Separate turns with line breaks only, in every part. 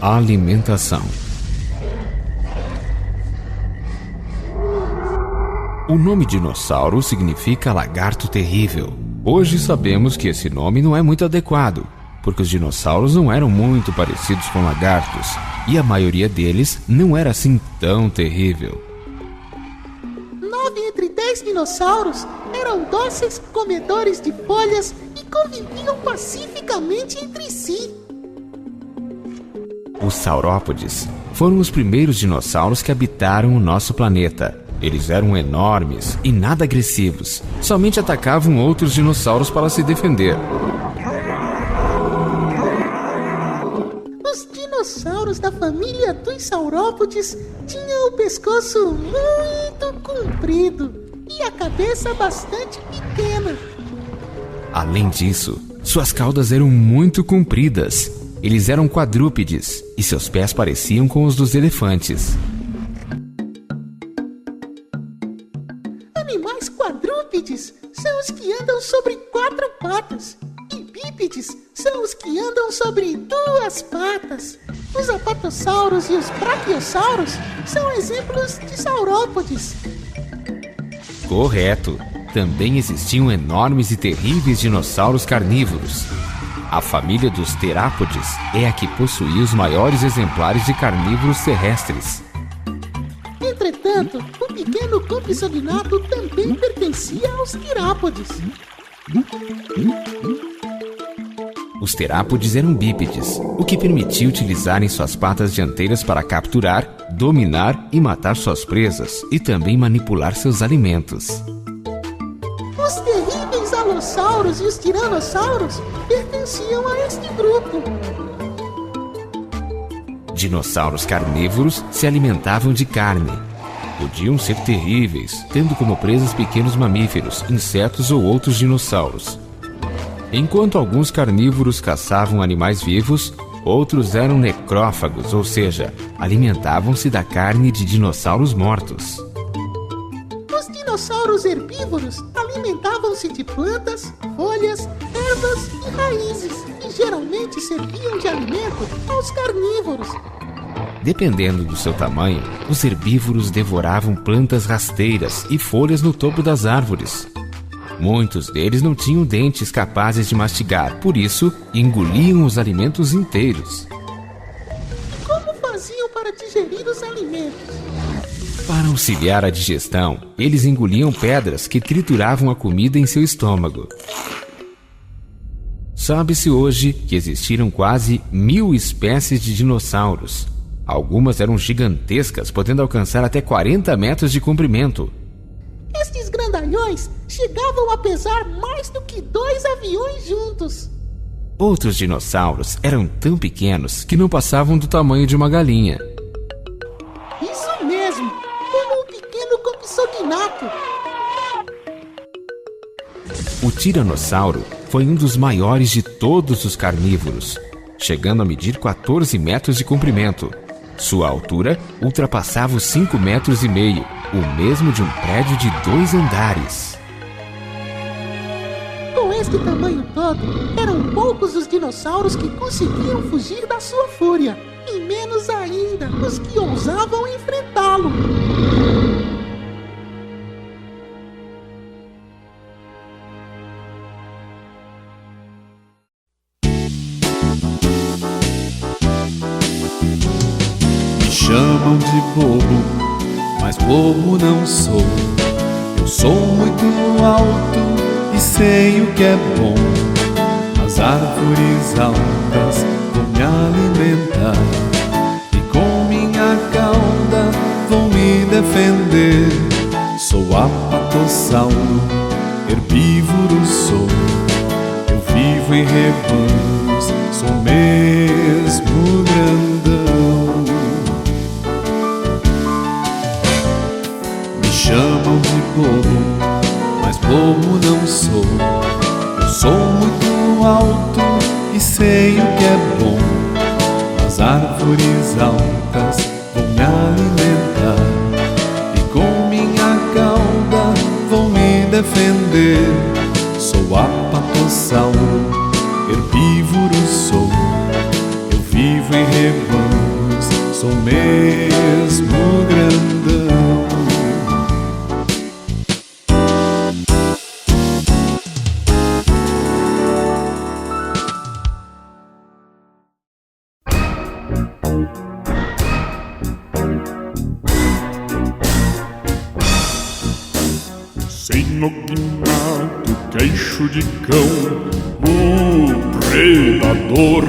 Alimentação. O nome dinossauro significa lagarto terrível. Hoje sabemos que esse nome não é muito adequado, porque os dinossauros não eram muito parecidos com lagartos, e a maioria deles não era assim tão terrível.
9 entre 10 dinossauros eram dóceis comedores de folhas e conviviam pacificamente entre si.
Os saurópodes foram os primeiros dinossauros que habitaram o nosso planeta. Eles eram enormes e nada agressivos, somente atacavam outros dinossauros para se defender.
Os dinossauros da família dos saurópodes tinham o pescoço muito comprido e a cabeça bastante pequena.
Além disso, suas caudas eram muito compridas. Eles eram quadrúpedes e seus pés pareciam com os dos elefantes.
Animais quadrúpedes são os que andam sobre 4 patas e bípedes são os que andam sobre 2 patas. Os apatossauros e os braquiossauros são exemplos de saurópodes.
Correto! Também existiam enormes e terríveis dinossauros carnívoros. A família dos terápodes é a que possuía os maiores exemplares de carnívoros terrestres.
Entretanto, o pequeno compsognato também pertencia aos terápodes.
Os terápodes eram bípedes, o que permitia utilizarem suas patas dianteiras para capturar, dominar e matar suas presas, e também manipular seus alimentos.
Os terríveis alossauros e os tiranossauros pertenciam a este grupo.
Dinossauros carnívoros se alimentavam de carne. Podiam ser terríveis, tendo como presas pequenos mamíferos, insetos ou outros dinossauros. Enquanto alguns carnívoros caçavam animais vivos, outros eram necrófagos, ou seja, alimentavam-se da carne de dinossauros mortos.
Os dinossauros herbívoros alimentavam-se de plantas, folhas, ervas e raízes e geralmente serviam de alimento aos carnívoros.
Dependendo do seu tamanho, os herbívoros devoravam plantas rasteiras e folhas no topo das árvores. Muitos deles não tinham dentes capazes de mastigar, por isso engoliam os alimentos inteiros.
Como faziam para digerir os alimentos?
Para auxiliar a digestão, eles engoliam pedras que trituravam a comida em seu estômago. Sabe-se hoje que existiram quase 1000 espécies de dinossauros. Algumas eram gigantescas, podendo alcançar até 40 metros de comprimento.
Estes grandalhões chegavam a pesar mais do que 2 aviões juntos.
Outros dinossauros eram tão pequenos que não passavam do tamanho de uma galinha.
Isso mesmo, como um pequeno compsognato.
O tiranossauro foi um dos maiores de todos os carnívoros, chegando a medir 14 metros de comprimento. Sua altura ultrapassava os 5,5 metros, o mesmo de um prédio de 2 andares.
Com este tamanho todo, eram poucos os dinossauros que conseguiam fugir da sua fúria, e menos ainda os que ousavam enfrentá-lo.
Chamam de bobo, mas bobo não sou. Eu sou muito alto e sei o que é bom. As árvores altas vão me alimentar e com minha cauda vão me defender. Sou apatossauro, herbívoro sou. Eu vivo em rebanhos, sou mesmo grandão. Chamam de bobo, mas bobo não sou. Eu sou muito alto e sei o que é bom. As árvores altas vão me alimentar e com minha cauda vão me defender. Sou apatossauro, herbívoro sou. Eu vivo vivo em rebanhos, sou mesmo grandão.
Sem guinado, queixo de cão, o predador.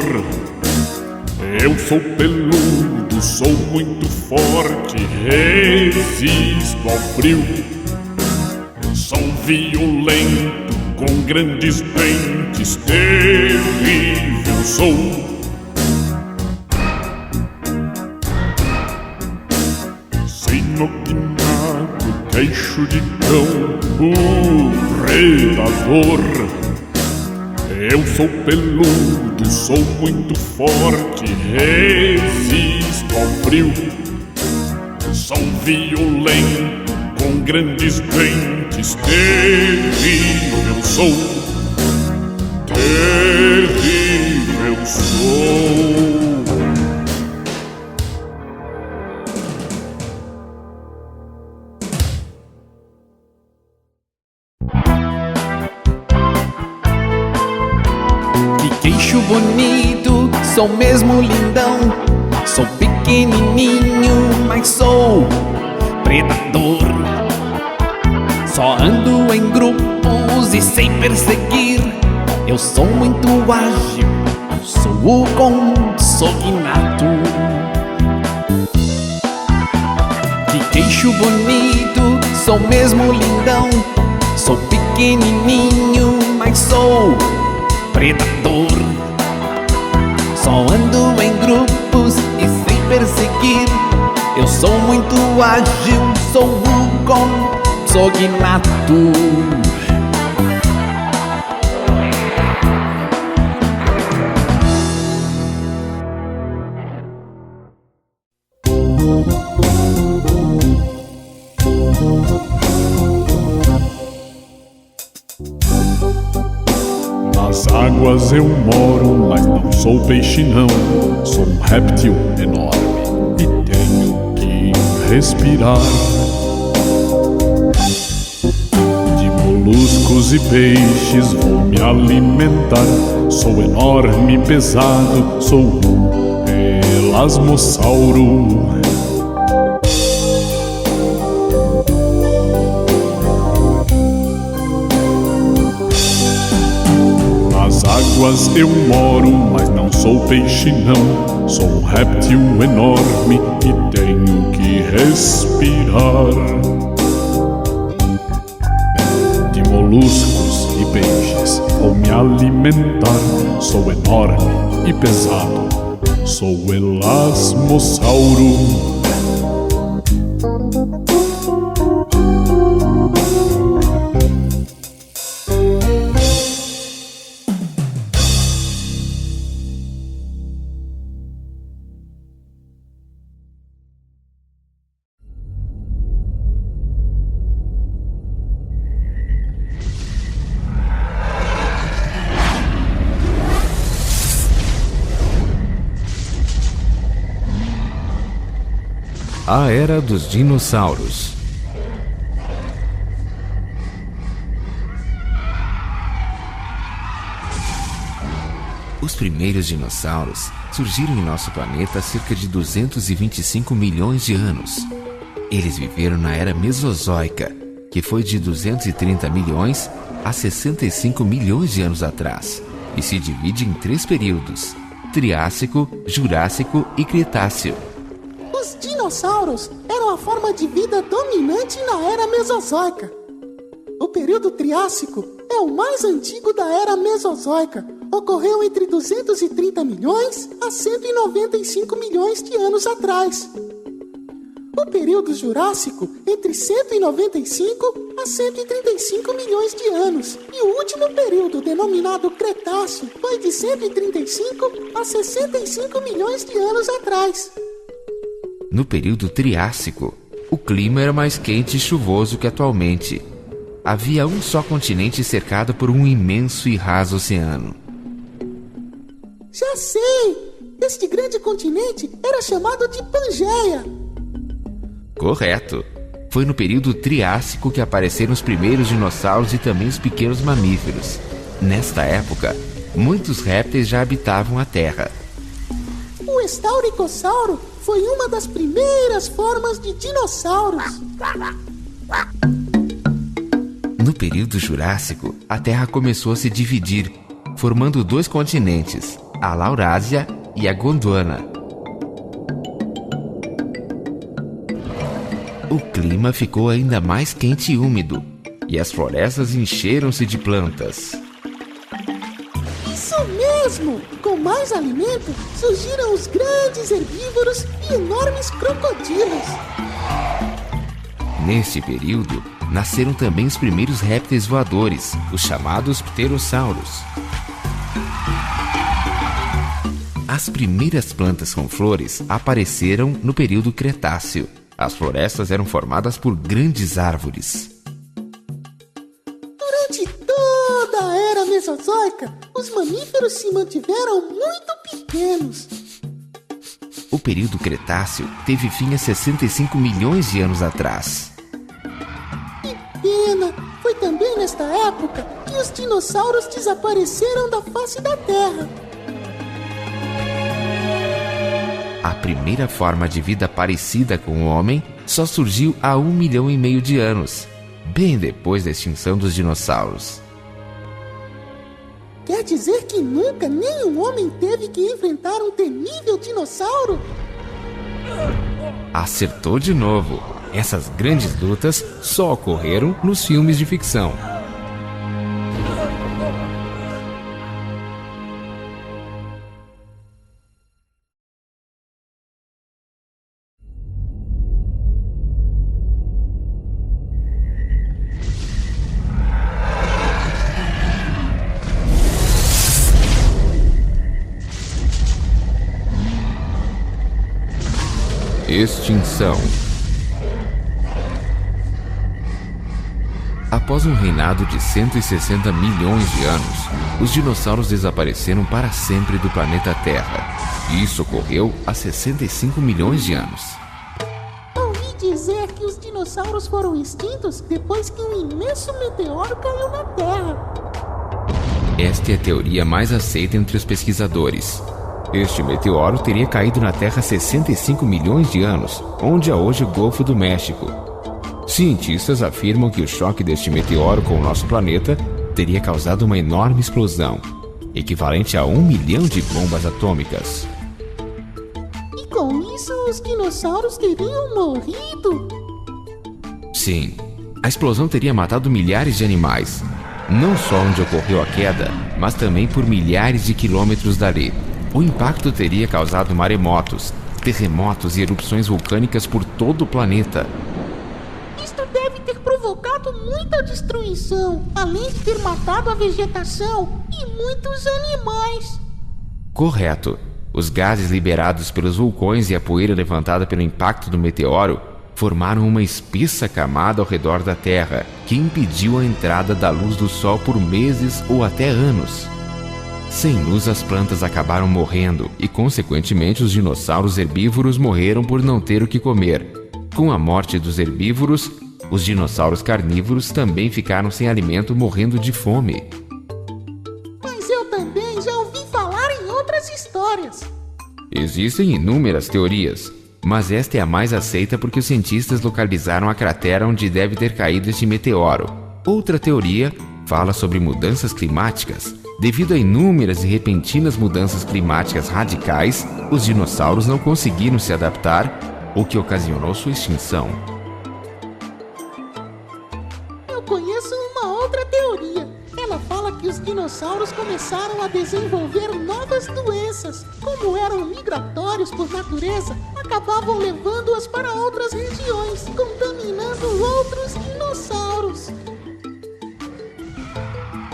Eu sou peludo, sou muito forte, resisto ao frio. Sou violento, com grandes dentes, terrível sou. Sem guinado, queixo de cão, o predador. Eu sou peludo, sou muito forte, resisto ao frio. Sou violento, com grandes dentes, terrível sou. Terrível sou.
Queixo bonito, sou mesmo lindão. Sou pequenininho, mas sou predador. Só ando em grupos e sem perseguir. Eu sou muito ágil, sou o consognato. Que queixo bonito, sou mesmo lindão. Sou pequenininho, mas sou predador. Só ando em grupos e sem perseguir. Eu sou muito ágil, sou o consognato.
Nas águas eu moro, mas não sou peixe não. Sou um réptil enorme e tenho que respirar. De moluscos e peixes vou me alimentar. Sou enorme e pesado, sou um elasmossauro. Nas águas eu moro, mas não sou peixe não. Sou um réptil enorme e tenho que respirar. De moluscos e peixes vou me alimentar. Sou enorme e pesado, sou o elasmossauro.
A Era dos Dinossauros. Os primeiros dinossauros surgiram em nosso planeta há cerca de 225 milhões de anos. Eles viveram na Era Mesozoica, que foi de 230 milhões a 65 milhões de anos atrás, e se divide em 3 períodos: Triássico, Jurássico e Cretáceo.
Os dinossauros eram a forma de vida dominante na Era Mesozoica. O período Triássico é o mais antigo da Era Mesozoica. Ocorreu entre 230 milhões a 195 milhões de anos atrás. O período Jurássico entre 195 a 135 milhões de anos. E o último período, denominado Cretáceo, foi de 135 a 65 milhões de anos atrás.
No período Triássico, o clima era mais quente e chuvoso que atualmente. Havia um só continente cercado por um imenso e raso oceano.
Já sei! Este grande continente era chamado de Pangeia.
Correto. Foi no período Triássico que apareceram os primeiros dinossauros e também os pequenos mamíferos. Nesta época, muitos répteis já habitavam a Terra.
O Estauricossauro foi uma das primeiras formas de dinossauros.
No período Jurássico, a Terra começou a se dividir, formando 2 continentes, a Laurásia e a Gondwana. O clima ficou ainda mais quente e úmido, e as florestas encheram-se de plantas.
Isso mesmo! Com mais alimento, surgiram os grandes herbívoros e enormes crocodilos.
Neste período, nasceram também os primeiros répteis voadores, os chamados pterossauros. As primeiras plantas com flores apareceram no período Cretáceo. As florestas eram formadas por grandes árvores.
Durante toda a era Mesozoica, os mamíferos se mantiveram muito pequenos.
O período Cretáceo teve fim há 65 milhões de anos atrás.
Que pena! Foi também nesta época que os dinossauros desapareceram da face da Terra.
A primeira forma de vida parecida com o homem só surgiu há 1,5 milhão de anos, bem depois da extinção dos dinossauros.
Quer dizer que nunca nenhum homem teve que enfrentar um temível dinossauro?
Acertou de novo. Essas grandes lutas só ocorreram nos filmes de ficção. Extinção. Após um reinado de 160 milhões de anos, os dinossauros desapareceram para sempre do planeta Terra. Isso ocorreu há 65 milhões de anos.
Ouvi dizer que os dinossauros foram extintos depois que um imenso meteoro caiu na Terra.
Esta é a teoria mais aceita entre os pesquisadores. Este meteoro teria caído na Terra há 65 milhões de anos, onde é hoje o Golfo do México. Cientistas afirmam que o choque deste meteoro com o nosso planeta teria causado uma enorme explosão, equivalente a 1 milhão de bombas atômicas.
E com isso, os dinossauros teriam morrido?
Sim, a explosão teria matado milhares de animais, não só onde ocorreu a queda, mas também por milhares de quilômetros dali. O impacto teria causado maremotos, terremotos e erupções vulcânicas por todo o planeta.
Isto deve ter provocado muita destruição, além de ter matado a vegetação e muitos animais.
Correto. Os gases liberados pelos vulcões e a poeira levantada pelo impacto do meteoro formaram uma espessa camada ao redor da Terra, que impediu a entrada da luz do Sol por meses ou até anos. Sem luz, as plantas acabaram morrendo e, consequentemente, os dinossauros herbívoros morreram por não ter o que comer. Com a morte dos herbívoros, os dinossauros carnívoros também ficaram sem alimento, morrendo de fome.
Mas eu também já ouvi falar em outras histórias.
Existem inúmeras teorias, mas esta é a mais aceita porque os cientistas localizaram a cratera onde deve ter caído este meteoro. Outra teoria fala sobre mudanças climáticas. Devido a inúmeras e repentinas mudanças climáticas radicais, os dinossauros não conseguiram se adaptar, o que ocasionou sua extinção.
Eu conheço uma outra teoria. Ela fala que os dinossauros começaram a desenvolver novas doenças. Como eram migratórios por natureza, acabavam levando-as para outras regiões, contaminando outros dinossauros.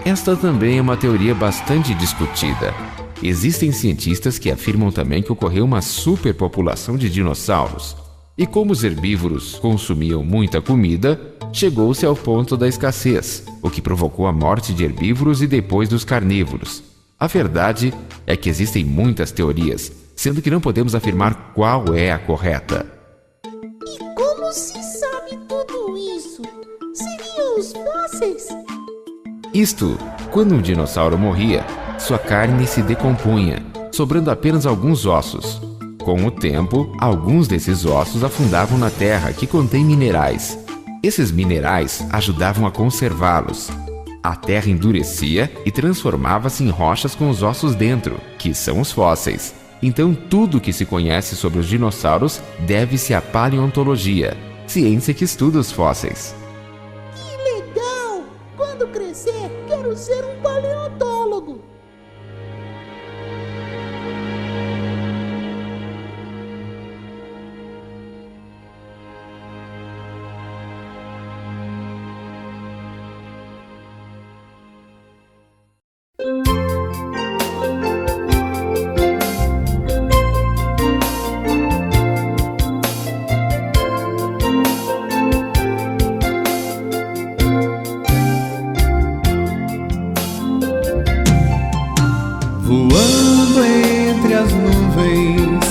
Esta também é uma teoria bastante discutida. Existem cientistas que afirmam também que ocorreu uma superpopulação de dinossauros. E como os herbívoros consumiam muita comida, chegou-se ao ponto da escassez, o que provocou a morte de herbívoros e depois dos carnívoros. A verdade é que existem muitas teorias, sendo que não podemos afirmar qual é a correta.
E como se sabe tudo isso? Seriam os fósseis?
Isto, quando um dinossauro morria, sua carne se decompunha, sobrando apenas alguns ossos. Com o tempo, alguns desses ossos afundavam na terra, que contém minerais. Esses minerais ajudavam a conservá-los. A terra endurecia e transformava-se em rochas com os ossos dentro, que são os fósseis. Então, tudo o que se conhece sobre os dinossauros deve-se à paleontologia, ciência que estuda os fósseis.
Que legal! Quando crescer, quero ser um paleontólogo.
Voando entre as nuvens,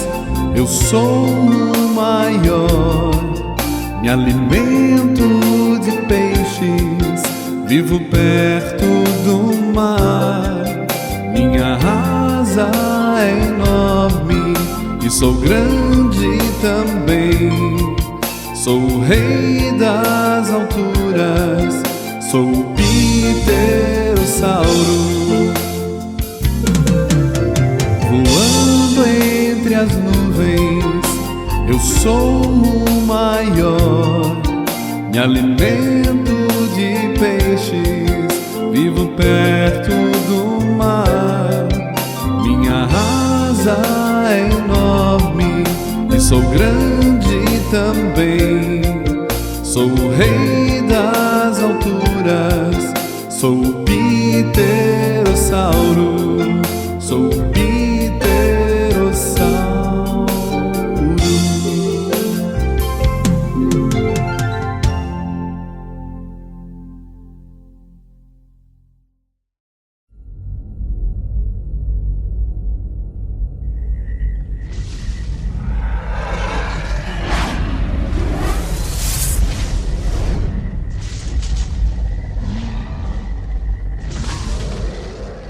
eu sou o maior. Me alimento de peixes, vivo perto do mar. Minha asa é enorme e sou grande também. Sou o rei das alturas, sou o pterossauro. Voando entre as nuvens, eu sou o maior. Me alimento de peixes, vivo perto do mar. Minha asa é enorme e sou grande também. Sou o rei das alturas, sou o pterossauro. Sou o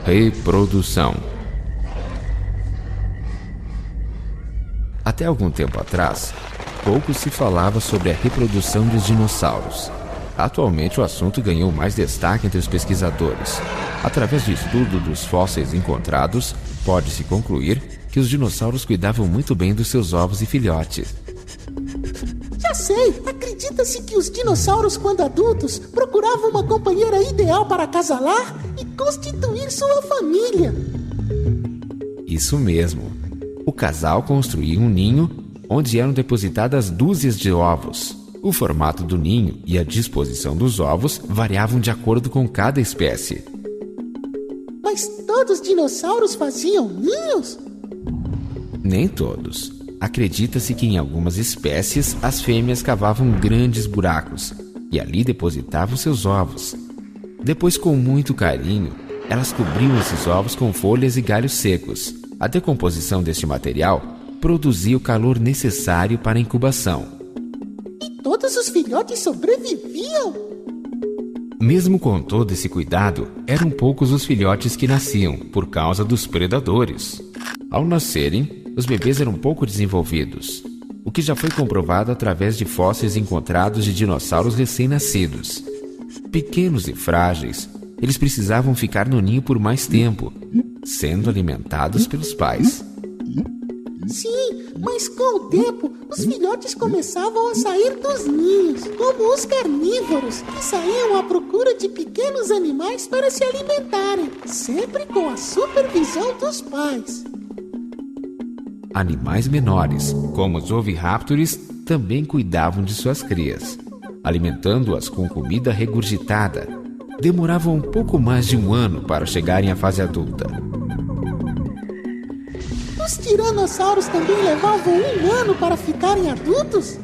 Reprodução. Até algum tempo atrás, pouco se falava sobre a reprodução dos dinossauros. Atualmente o assunto ganhou mais destaque entre os pesquisadores. Através do estudo dos fósseis encontrados, pode-se concluir que os dinossauros cuidavam muito bem dos seus ovos e filhotes.
Já sei! Acredita-se que os dinossauros, quando adultos, procuravam uma companheira ideal para acasalar e constituir sua família.
Isso mesmo. O casal construía um ninho onde eram depositadas dúzias de ovos. O formato do ninho e a disposição dos ovos variavam de acordo com cada espécie.
Mas todos os dinossauros faziam ninhos?
Nem todos. Acredita-se que em algumas espécies as fêmeas cavavam grandes buracos e ali depositavam seus ovos. Depois, com muito carinho, elas cobriam esses ovos com folhas e galhos secos. A decomposição deste material produzia o calor necessário para a incubação.
E todos os filhotes sobreviviam?
Mesmo com todo esse cuidado, eram poucos os filhotes que nasciam por causa dos predadores. Ao nascerem, os bebês eram pouco desenvolvidos, o que já foi comprovado através de fósseis encontrados de dinossauros recém-nascidos. Pequenos e frágeis, eles precisavam ficar no ninho por mais tempo, sendo alimentados pelos pais.
Sim, mas com o tempo, os filhotes começavam a sair dos ninhos, como os carnívoros, que saíam à procura de pequenos animais para se alimentarem, sempre com a supervisão dos pais.
Animais menores, como os oviraptors, também cuidavam de suas crias, alimentando-as com comida regurgitada. Demorava um pouco mais de um ano para chegarem à fase adulta.
Os tiranossauros também levavam um ano para ficarem adultos?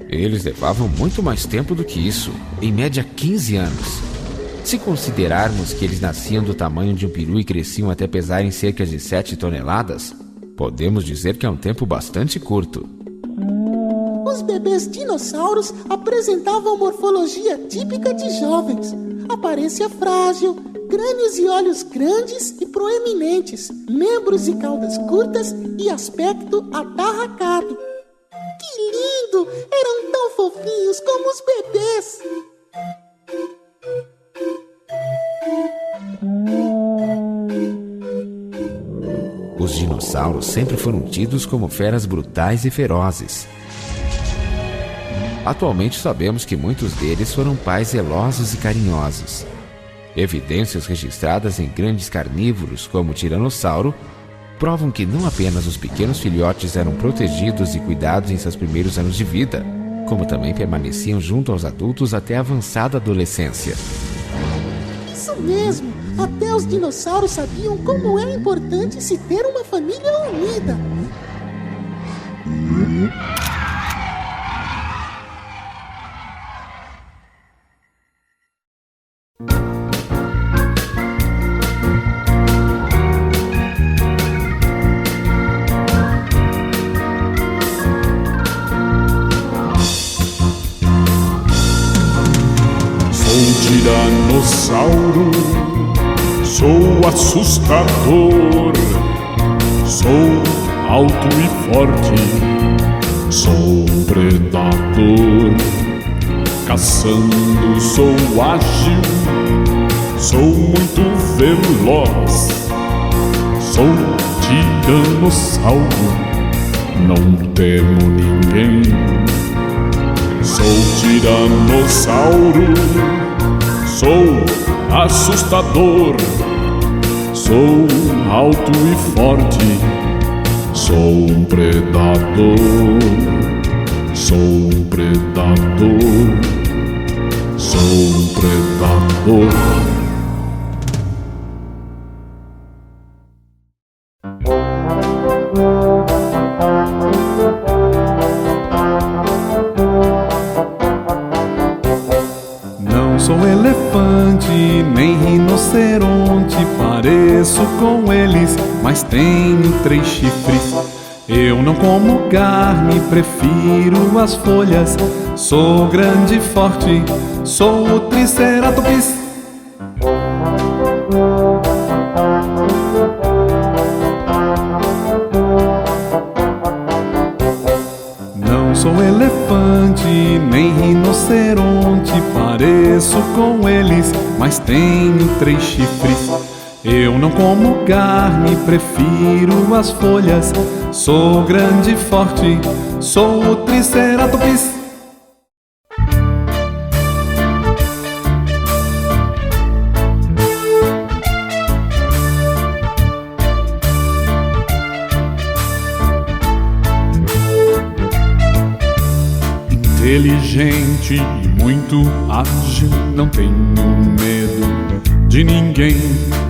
Eles levavam muito mais tempo do que isso, em média 15 anos. Se considerarmos que eles nasciam do tamanho de um peru e cresciam até pesarem cerca de 7 toneladas, Podemos dizer que é um tempo bastante curto.
Os bebês dinossauros apresentavam morfologia típica de jovens. Aparência frágil, crânios e olhos grandes e proeminentes, membros e caudas curtas e aspecto atarracado. Que lindo! Eram tão fofinhos como os bebês!
Os dinossauros sempre foram tidos como feras brutais e ferozes. Atualmente sabemos que muitos deles foram pais zelosos e carinhosos. Evidências registradas em grandes carnívoros, como o tiranossauro, provam que não apenas os pequenos filhotes eram protegidos e cuidados em seus primeiros anos de vida, como também permaneciam junto aos adultos até a avançada adolescência.
Isso mesmo! Até os dinossauros sabiam como é importante se ter uma família unida.
Tiranossauro, sou assustador, sou alto e forte, sou predador, caçando sou ágil, sou muito veloz, sou tiranossauro, não temo ninguém. Sou tiranossauro, sou assustador, sou alto e forte, sou um predador, sou um predador, sou um predador.
Sou elefante, nem rinoceronte, pareço com eles, mas tenho 3 chifres. Eu não como carne, prefiro as folhas. Sou grande e forte, sou o Triceratops. Não sou elefante, nem rinoceronte, pareço com eles, mas tenho 3 chifres. Eu não como carne, prefiro as folhas. Sou grande e forte, sou o Triceratops.
Inteligente e muito ágil, não tenho medo de ninguém.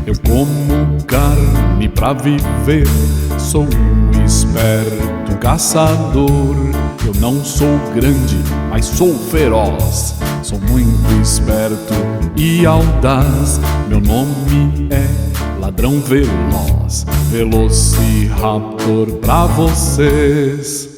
Eu como carne pra viver, sou um esperto caçador. Eu não sou grande, mas sou feroz, sou muito esperto e audaz. Meu nome é Ladrão Veloz, Velociraptor pra vocês.